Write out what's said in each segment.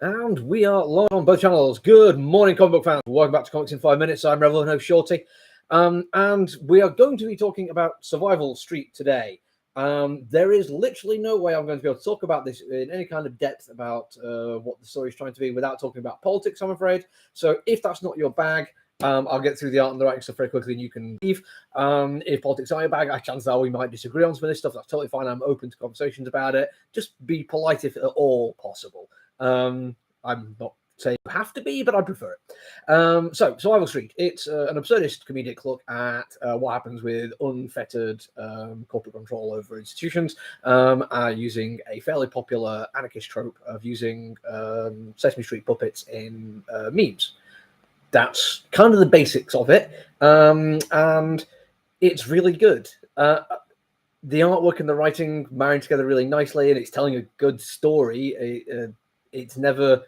And we are live on both channels. Good morning, comic book fans. Welcome back to Comics in 5 Minutes. I'm Revel and host Shorty. And we are going to be talking about Survival Street today. There is literally no way I'm going to be able to talk about this in any kind of depth about what the story is trying to be without talking about politics, I'm afraid. So if that's not your bag, I'll get through the art and the writing stuff very quickly and you can leave. If politics are your bag, chances are we might disagree on some of this stuff. That's totally fine. I'm open to conversations about it. Just be polite if at all possible. I'm not saying you have to be, but I prefer it. So, Survival Street. It's an absurdist comedic look at what happens with unfettered corporate control over institutions, using a fairly popular anarchist trope of using Sesame Street puppets in memes. That's kind of the basics of it, and it's really good. The artwork and the writing marry together really nicely, and it's telling a good story. It's never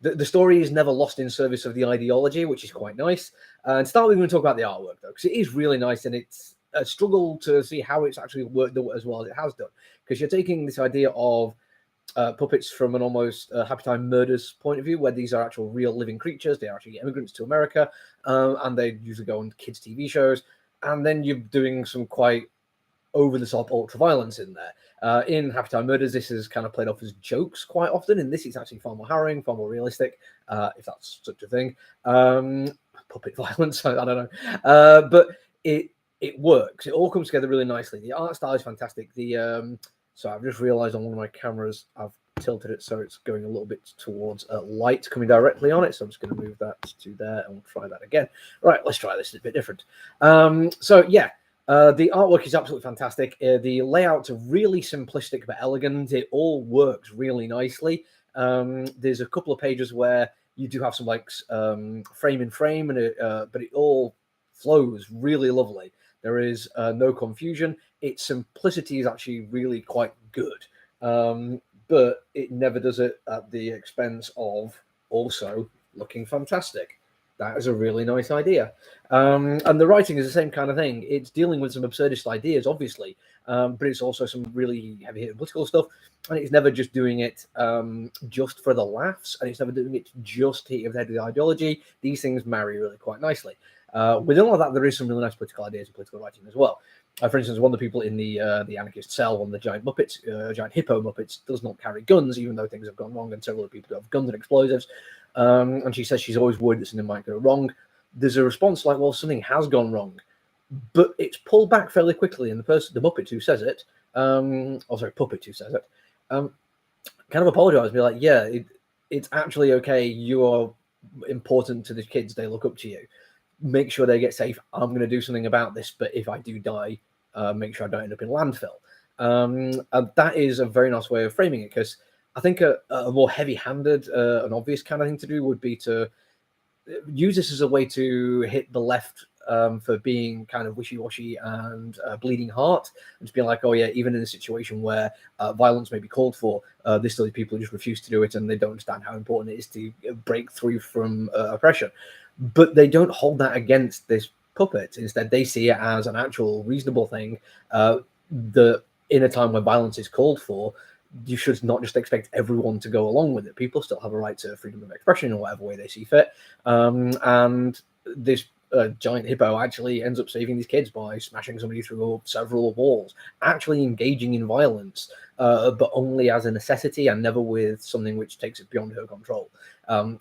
the story is never lost in service of the ideology, which is quite nice. And start, we're going to talk about the artwork though, because it is really nice, and it's a struggle to see how it's actually worked as well as it has done. Because you're taking this idea of puppets from an almost Happy Time Murders point of view, where these are actual real living creatures. They are actually immigrants to America, and they usually go on kids' TV shows. And then you're doing some quite over-the-top ultra violence in there. In Happy Time Murders, this is kind of played off as jokes quite often. In this, it's actually far more harrowing, far more realistic, if that's such a thing. Puppet violence, I don't know. But it works. It all comes together really nicely. The art style is fantastic. So I've just realized on one of my cameras, I've tilted it so it's going a little bit towards light coming directly on it. So I'm just going to move that to there, and we'll try that again. Right, let's try this. It's a bit different. So yeah. The artwork is absolutely fantastic. The layout's really simplistic but elegant. It all works really nicely. There's a couple of pages where you do have some like frame in frame, and but it all flows really lovely. There is no confusion. Its simplicity is actually really quite good, but it never does it at the expense of also looking fantastic. That is a really nice idea. And the writing is the same kind of thing. It's dealing with some absurdist ideas, obviously, but it's also some really heavy-hitting political stuff. And it's never just doing it just for the laughs, and it's never doing it just to hit with the ideology. These things marry really quite nicely. Within all of that, there is some really nice political ideas and political writing as well. For instance, one of the people in the anarchist cell, one of the giant Muppets, giant hippo Muppets, does not carry guns, even though things have gone wrong, and several other people do have guns and explosives. And she says she's always worried that something might go wrong. There's a response like, well, something has gone wrong. But it's pulled back fairly quickly, and the Muppet who says it, Puppet who says it, kind of apologise, be like, yeah, it's actually okay, you are important to the kids, they look up to you. Make sure they get safe. I'm going to do something about this, but if I do die, make sure I don't end up in landfill. And that is a very nice way of framing it, because I think a more heavy-handed, an obvious kind of thing to do would be to use this as a way to hit the left for being kind of wishy-washy and bleeding heart, and just being like, oh yeah, even in a situation where violence may be called for, there's still people who just refuse to do it, and they don't understand how important it is to break through from oppression. But they don't hold that against this puppet. Instead, they see it as an actual reasonable thing that in a time when violence is called for, you should not just expect everyone to go along with it. People still have a right to freedom of expression in whatever way they see fit. And this giant hippo actually ends up saving these kids by smashing somebody through several walls, actually engaging in violence, but only as a necessity and never with something which takes it beyond her control.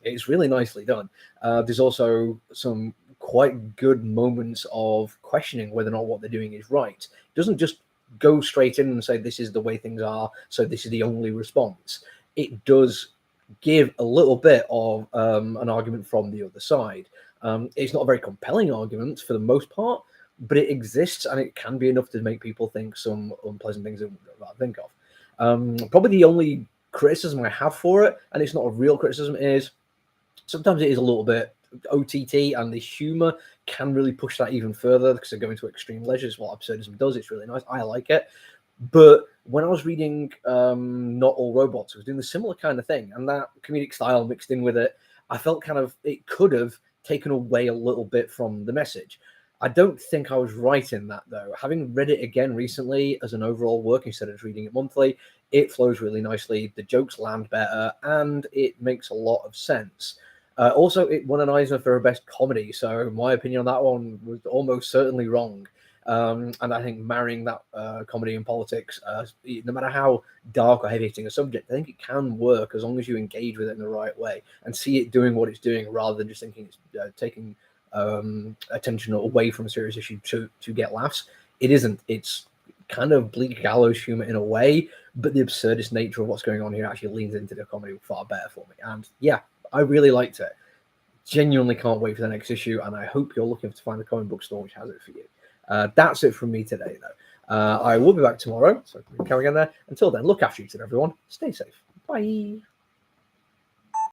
It's really nicely done. There's also some quite good moments of questioning whether or not what they're doing is right. It doesn't just go straight in and say this is the way things are, so this is the only response. It does give a little bit of an argument from the other side. It's not a very compelling argument for the most part, but it exists, and it can be enough to make people think some unpleasant things that they'd rather think of. Probably the only criticism I have for it, and it's not a real criticism, is sometimes it is a little bit OTT, and the humor can really push that even further because they're going to extreme measures. What absurdism does, it's really nice. I like it. But when I was reading Not All Robots, I was doing the similar kind of thing, and that comedic style mixed in with it, I felt kind of it could have taken away a little bit from the message. I don't think I was right in that, though. Having read it again recently as an overall work instead of reading it monthly, it flows really nicely, the jokes land better, and it makes a lot of sense. Also, it won an Eisner for best comedy, so my opinion on that one was almost certainly wrong. And I think marrying that comedy and politics, no matter how dark or heavy-hitting a subject, I think it can work as long as you engage with it in the right way and see it doing what it's doing, rather than just thinking it's taking attention away from a serious issue to get laughs. It isn't. It's kind of bleak gallows humor in a way, but the absurdist nature of what's going on here actually leans into the comedy far better for me. And yeah, I really liked it. Genuinely can't wait for the next issue, and I hope you're looking to find a comic book store which has it for you. That's it from me today, though. I will be back tomorrow, so we can carry on there. Until then, look after each other, everyone. Stay safe. Bye.